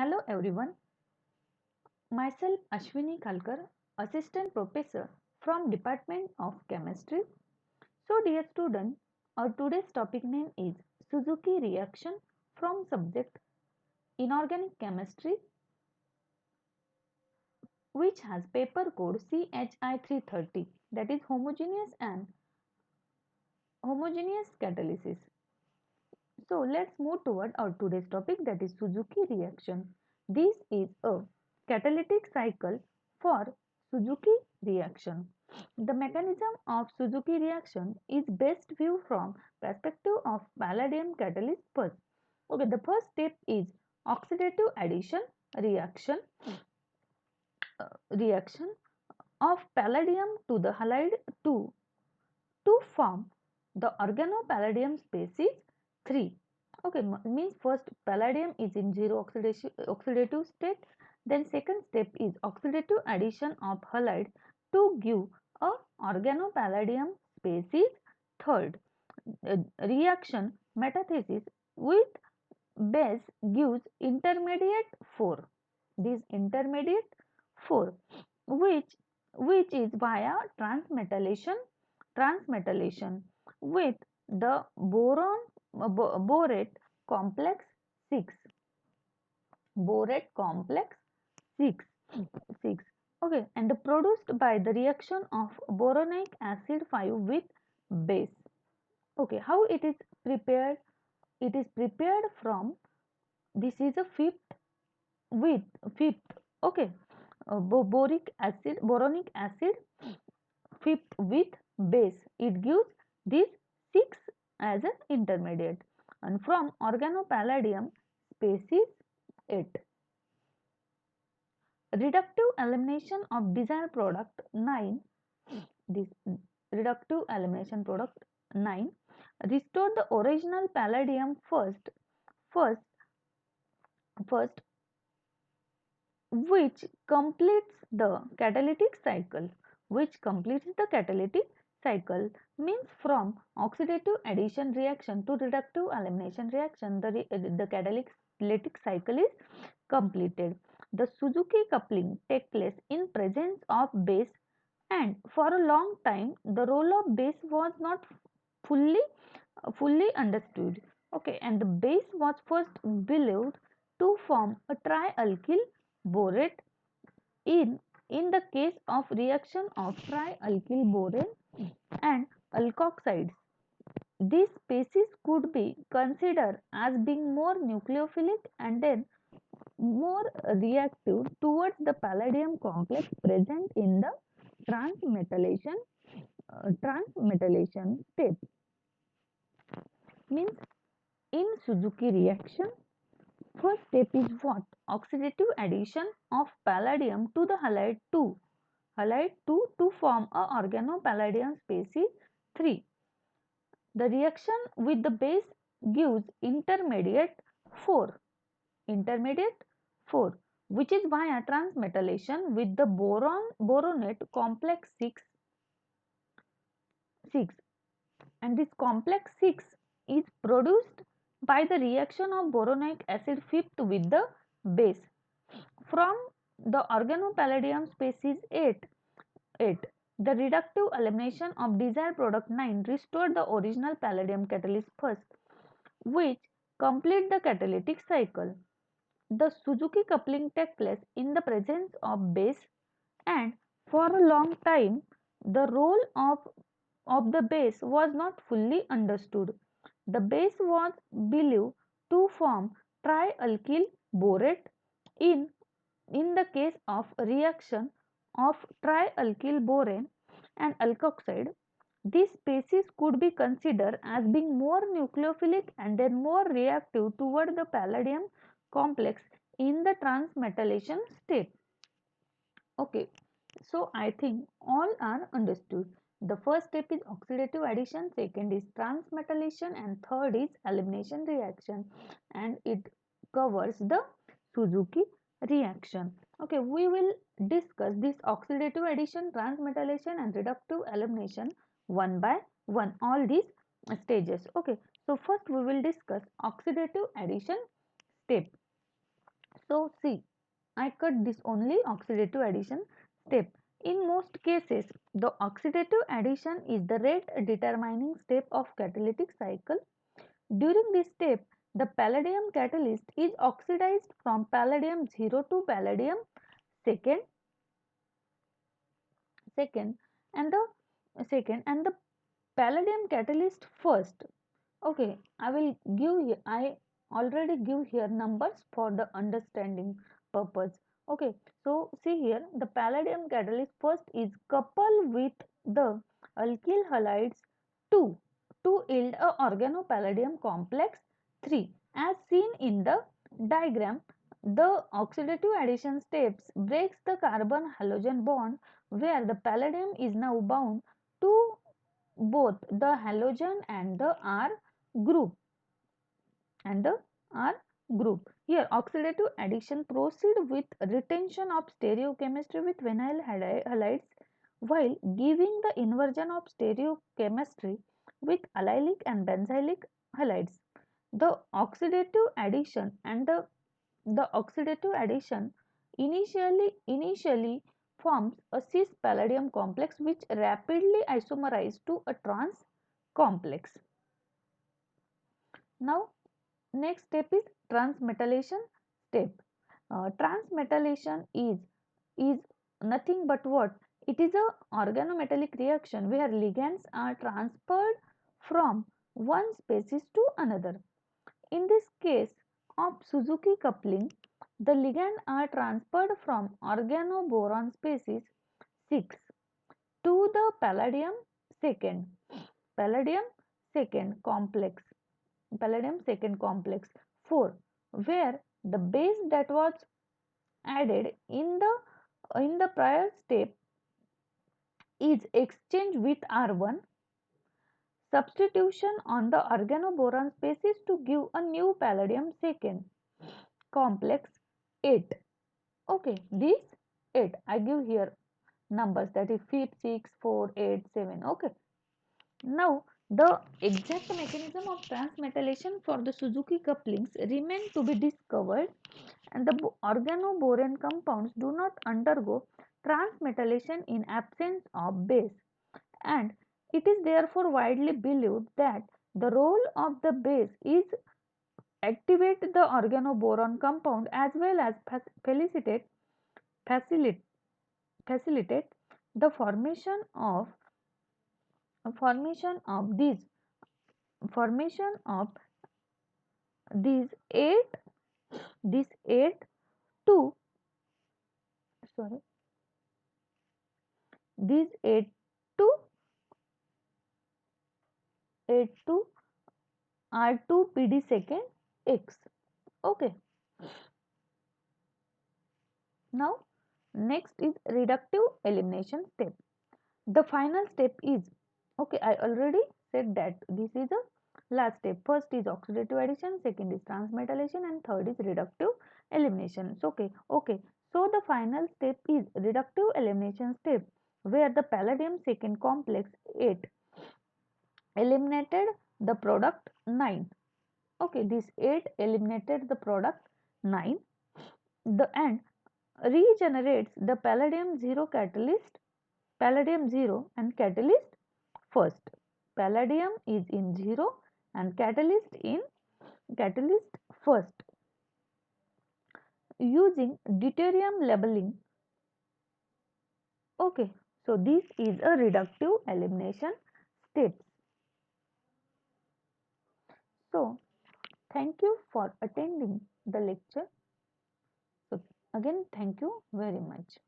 Hello everyone, myself Ashwini Khalkar, Assistant Professor from Department of Chemistry. So dear student, our today's topic name is Suzuki reaction from subject Inorganic Chemistry, which has paper code CHI330, that is homogeneous catalysis. So let's move toward our today's topic, that is Suzuki reaction. This is a catalytic cycle for Suzuki reaction. The mechanism of Suzuki reaction is best viewed from perspective of palladium catalyst first. Okay, the first step is oxidative addition reaction reaction of palladium to the halide to form the organopalladium species 3. Okay, means first palladium is in zero oxidative state, then second step is oxidative addition of halide to give a organopalladium species. Third, reaction metathesis with base gives intermediate 4. This intermediate 4 which which is via transmetallation with the borate complex 6 borate complex 6 6 okay, and produced by the reaction of boronic acid 5 with base. Okay, how it is prepared? It is prepared from, this is a fifth with fifth, okay, boronic acid fifth with base, it gives this 6 as an intermediate, and from organopalladium species 8. Reductive elimination of desired product 9. This reductive elimination product 9 restore the original palladium first first which completes the catalytic cycle, means from oxidative addition reaction to reductive elimination reaction, the catalytic cycle is completed. The Suzuki coupling takes place in presence of base, and for a long time the role of base was not fully fully understood. Okay, and the base was first believed to form a trialkyl borate in the case of reaction of trialkyl borane and alkoxides. These species could be considered as being more nucleophilic and then more reactive towards the palladium complex present in the transmetallation step. Means in Suzuki reaction, first step is what? Oxidative addition of palladium to the halide 2 to form a organopalladium species 3. The reaction with the base gives intermediate 4, which is via transmetallation with the boronate complex 6, and this complex 6 is produced by the reaction of boronic acid fifth with the base from the organopalladium species 8. The reductive elimination of desired product 9 restored the original palladium catalyst first, which complete the catalytic cycle. The Suzuki coupling takes place in the presence of base, and for a long time the role of the base was not fully understood. The base was believed to form trialkyl borate in the case of reaction of trialkyl borane and alkoxide. These species could be considered as being more nucleophilic and then more reactive toward the palladium complex in the transmetallation state. Okay, so I think all are understood. The first step is oxidative addition, second is transmetallation, and third is elimination reaction, and it covers the Suzuki reaction. Okay, we will discuss this oxidative addition, transmetallation, and reductive elimination one by one, all these stages. Okay, so first we will discuss oxidative addition step. So see, I cut this only oxidative addition step. In most cases, the oxidative addition is the rate determining step of catalytic cycle. During this step, the palladium catalyst is oxidized from palladium 0 to palladium second, second and the palladium catalyst first. Okay, I already give here numbers for the understanding purpose. Okay, so see here the palladium catalyst first is coupled with the alkyl halides 2 to yield a organopalladium complex 3. As seen in the diagram, the oxidative addition steps breaks the carbon halogen bond where the palladium is now bound to both the halogen and the R group and the R group. Here oxidative addition proceed with retention of stereochemistry with vinyl halides while giving the inversion of stereochemistry with allylic and benzylic halides. The oxidative addition and the oxidative addition initially forms a cis palladium complex which rapidly isomerizes to a trans complex. Now next step is transmetallation step. Transmetallation is nothing but what? It is a organometallic reaction where ligands are transferred from one species to another. In this case of Suzuki coupling, the ligand are transferred from organoboron species 6 to the second palladium second complex palladium second complex 4 where the base that was added in the prior step is exchanged with R1 substitution on the organoboron species to give a new palladium second complex 8. Okay, these 8 I give here numbers that is 5, 6, 4, 8, 7. Okay. Now, the exact mechanism of transmetallation for the Suzuki couplings remain to be discovered, and the organoboron compounds do not undergo transmetallation in absence of base, and it is therefore widely believed that the role of the base is activate the organoboron compound as well as facilitate facilitate the formation of formation of these eight these eight two sorry these two eight two R2 PD second X. Okay. Now next is reductive elimination step. The final step is, okay, I already said that this is the last step. First is oxidative addition, second is transmetallation, and third is reductive elimination. So, okay. So the final step is reductive elimination step where the palladium second complex 8 eliminated the product 9. Okay, this 8 eliminated the product 9. The and regenerates the palladium 0 and catalyst first. Palladium is in 0 and catalyst first. Using deuterium labeling. Okay, so this is a reductive elimination steps. So thank you for attending the lecture. So again, thank you very much.